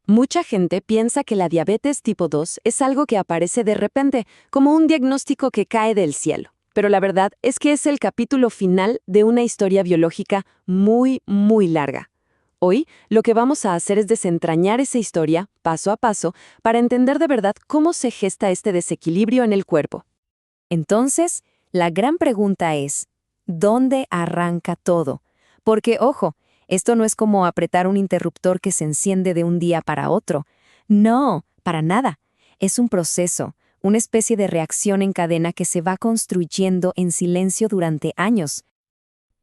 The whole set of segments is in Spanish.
Mucha gente piensa que la diabetes tipo 2 es algo que aparece de repente, como un diagnóstico que cae del cielo. Pero la verdad es que es el capítulo final de una historia biológica muy, muy larga. Hoy, lo que vamos a hacer es desentrañar esa historia, paso a paso, para entender de verdad cómo se gesta este desequilibrio en el cuerpo. Entonces, la gran pregunta es, ¿dónde arranca todo? Porque, ojo, esto no es como apretar un interruptor que se enciende de un día para otro. No, para nada. Es un proceso, una especie de reacción en cadena que se va construyendo en silencio durante años.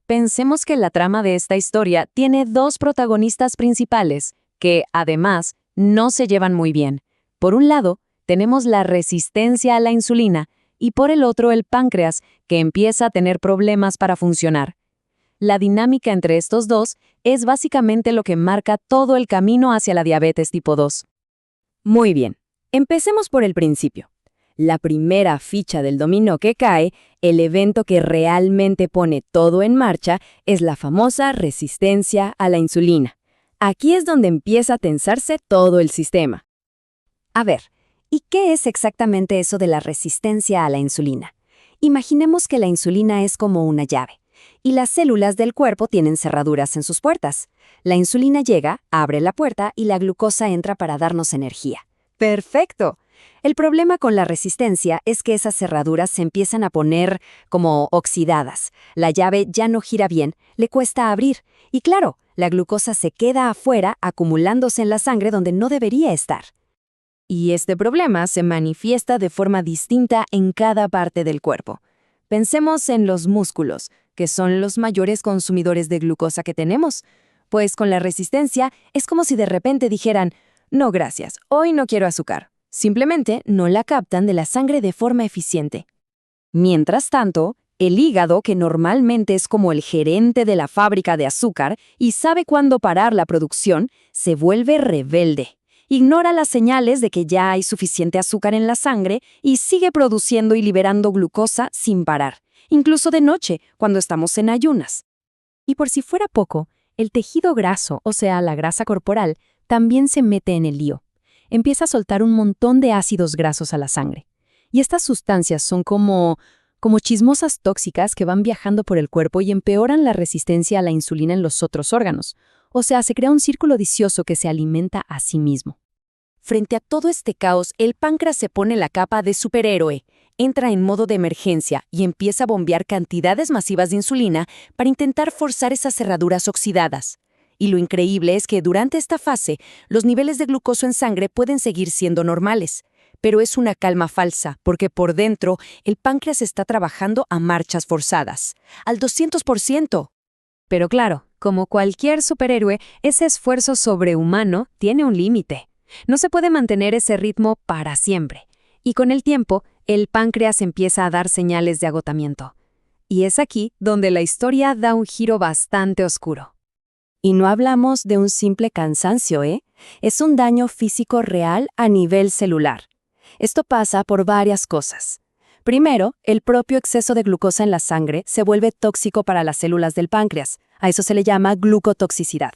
Pensemos que la trama de esta historia tiene dos protagonistas principales, que, además, no se llevan muy bien. Por un lado, tenemos la resistencia a la insulina, y por el otro el páncreas, que empieza a tener problemas para funcionar. La dinámica entre estos dos es básicamente lo que marca todo el camino hacia la diabetes tipo 2. Muy bien, empecemos por el principio. La primera ficha del dominó que cae, el evento que realmente pone todo en marcha, es la famosa resistencia a la insulina. Aquí es donde empieza a tensarse todo el sistema. A ver, ¿y qué es exactamente eso de la resistencia a la insulina? Imaginemos que la insulina es como una llave, y las células del cuerpo tienen cerraduras en sus puertas. La insulina llega, abre la puerta y la glucosa entra para darnos energía. ¡Perfecto! El problema con la resistencia es que esas cerraduras se empiezan a poner como oxidadas. La llave ya no gira bien, le cuesta abrir. Y claro, la glucosa se queda afuera acumulándose en la sangre donde no debería estar. Y este problema se manifiesta de forma distinta en cada parte del cuerpo. Pensemos en los músculos, que son los mayores consumidores de glucosa que tenemos. Pues con la resistencia es como si de repente dijeran, no gracias, hoy no quiero azúcar. Simplemente no la captan de la sangre de forma eficiente. Mientras tanto, el hígado, que normalmente es como el gerente de la fábrica de azúcar y sabe cuándo parar la producción, se vuelve rebelde. Ignora las señales de que ya hay suficiente azúcar en la sangre y sigue produciendo y liberando glucosa sin parar, incluso de noche, cuando estamos en ayunas. Y por si fuera poco, el tejido graso, o sea, la grasa corporal, también se mete en el lío. Empieza a soltar un montón de ácidos grasos a la sangre. Y estas sustancias son como chismosas tóxicas que van viajando por el cuerpo y empeoran la resistencia a la insulina en los otros órganos. O sea, se crea un círculo vicioso que se alimenta a sí mismo. Frente a todo este caos, el páncreas se pone la capa de superhéroe, entra en modo de emergencia y empieza a bombear cantidades masivas de insulina para intentar forzar esas cerraduras oxidadas. Y lo increíble es que durante esta fase, los niveles de glucosa en sangre pueden seguir siendo normales. Pero es una calma falsa, porque por dentro, el páncreas está trabajando a marchas forzadas, al 200%. Pero claro, como cualquier superhéroe, ese esfuerzo sobrehumano tiene un límite. No se puede mantener ese ritmo para siempre. Y con el tiempo, el páncreas empieza a dar señales de agotamiento. Y es aquí donde la historia da un giro bastante oscuro. Y no hablamos de un simple cansancio, ¿eh? Es un daño físico real a nivel celular. Esto pasa por varias cosas. Primero, el propio exceso de glucosa en la sangre se vuelve tóxico para las células del páncreas. A eso se le llama glucotoxicidad.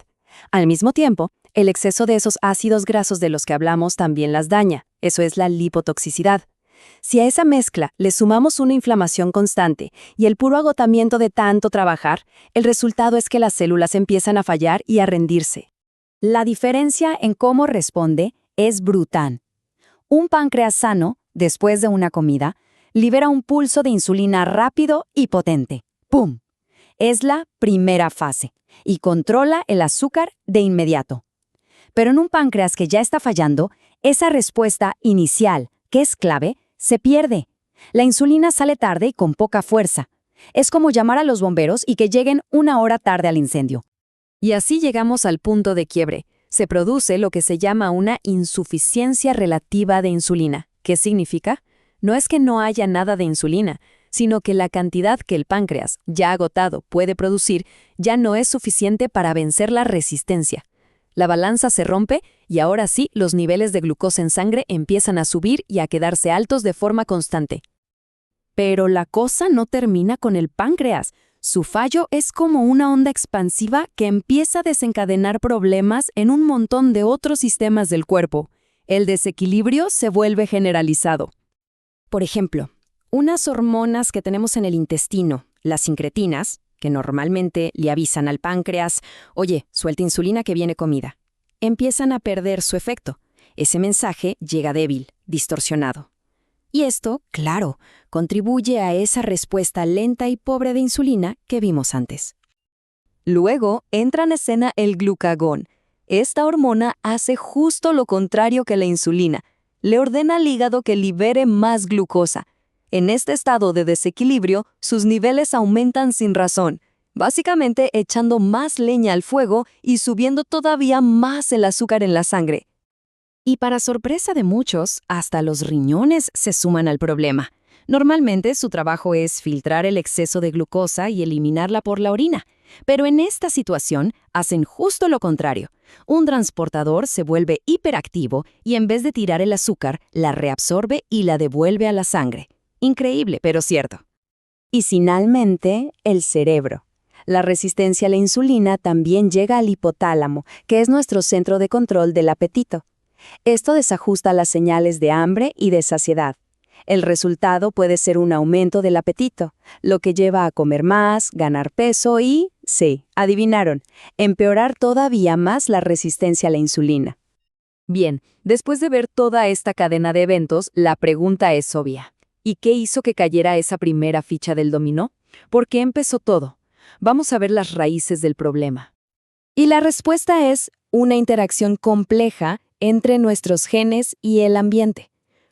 Al mismo tiempo, el exceso de esos ácidos grasos de los que hablamos también las daña. Eso es la lipotoxicidad. Si a esa mezcla le sumamos una inflamación constante y el puro agotamiento de tanto trabajar, el resultado es que las células empiezan a fallar y a rendirse. La diferencia en cómo responde es brutal. Un páncreas sano, después de una comida, libera un pulso de insulina rápido y potente. ¡Pum! Es la primera fase y controla el azúcar de inmediato. Pero en un páncreas que ya está fallando, esa respuesta inicial, que es clave, se pierde. La insulina sale tarde y con poca fuerza. Es como llamar a los bomberos y que lleguen 1 hora tarde al incendio. Y así llegamos al punto de quiebre. Se produce lo que se llama una insuficiencia relativa de insulina. ¿Qué significa? No es que no haya nada de insulina, sino que la cantidad que el páncreas, ya agotado, puede producir ya no es suficiente para vencer la resistencia. La balanza se rompe y ahora sí los niveles de glucosa en sangre empiezan a subir y a quedarse altos de forma constante. Pero la cosa no termina con el páncreas. Su fallo es como una onda expansiva que empieza a desencadenar problemas en un montón de otros sistemas del cuerpo. El desequilibrio se vuelve generalizado. Por ejemplo, unas hormonas que tenemos en el intestino, las incretinas, que normalmente le avisan al páncreas, oye, suelta insulina que viene comida, empiezan a perder su efecto. Ese mensaje llega débil, distorsionado. Y esto, claro, contribuye a esa respuesta lenta y pobre de insulina que vimos antes. Luego entra en escena el glucagón. Esta hormona hace justo lo contrario que la insulina. Le ordena al hígado que libere más glucosa. En este estado de desequilibrio, sus niveles aumentan sin razón, básicamente echando más leña al fuego y subiendo todavía más el azúcar en la sangre. Y para sorpresa de muchos, hasta los riñones se suman al problema. Normalmente su trabajo es filtrar el exceso de glucosa y eliminarla por la orina. Pero en esta situación hacen justo lo contrario. Un transportador se vuelve hiperactivo y en vez de tirar el azúcar, la reabsorbe y la devuelve a la sangre. Increíble, pero cierto. Y finalmente, el cerebro. La resistencia a la insulina también llega al hipotálamo, que es nuestro centro de control del apetito. Esto desajusta las señales de hambre y de saciedad. El resultado puede ser un aumento del apetito, lo que lleva a comer más, ganar peso y, sí, adivinaron, empeorar todavía más la resistencia a la insulina. Bien, después de ver toda esta cadena de eventos, la pregunta es obvia. ¿Y qué hizo que cayera esa primera ficha del dominó? ¿Por qué empezó todo? Vamos a ver las raíces del problema. Y la respuesta es una interacción compleja entre nuestros genes y el ambiente.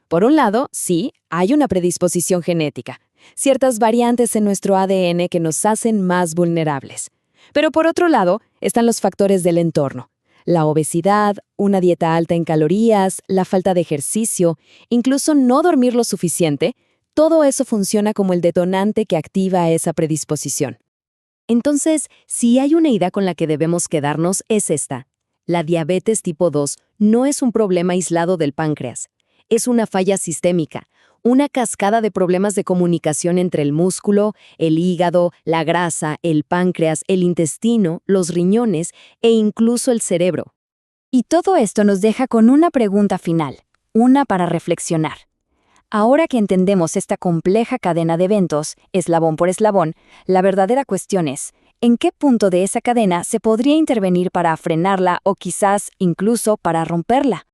Por un lado, sí, hay una predisposición genética, ciertas variantes en nuestro ADN que nos hacen más vulnerables. Pero por otro lado, están los factores del entorno. La obesidad, una dieta alta en calorías, la falta de ejercicio, incluso no dormir lo suficiente, todo eso funciona como el detonante que activa esa predisposición. Entonces, si hay una idea con la que debemos quedarnos es esta. La diabetes tipo 2 no es un problema aislado del páncreas. Es una falla sistémica, una cascada de problemas de comunicación entre el músculo, el hígado, la grasa, el páncreas, el intestino, los riñones e incluso el cerebro. Y todo esto nos deja con una pregunta final, una para reflexionar. Ahora que entendemos esta compleja cadena de eventos, eslabón por eslabón, la verdadera cuestión es, ¿en qué punto de esa cadena se podría intervenir para frenarla o quizás incluso para romperla?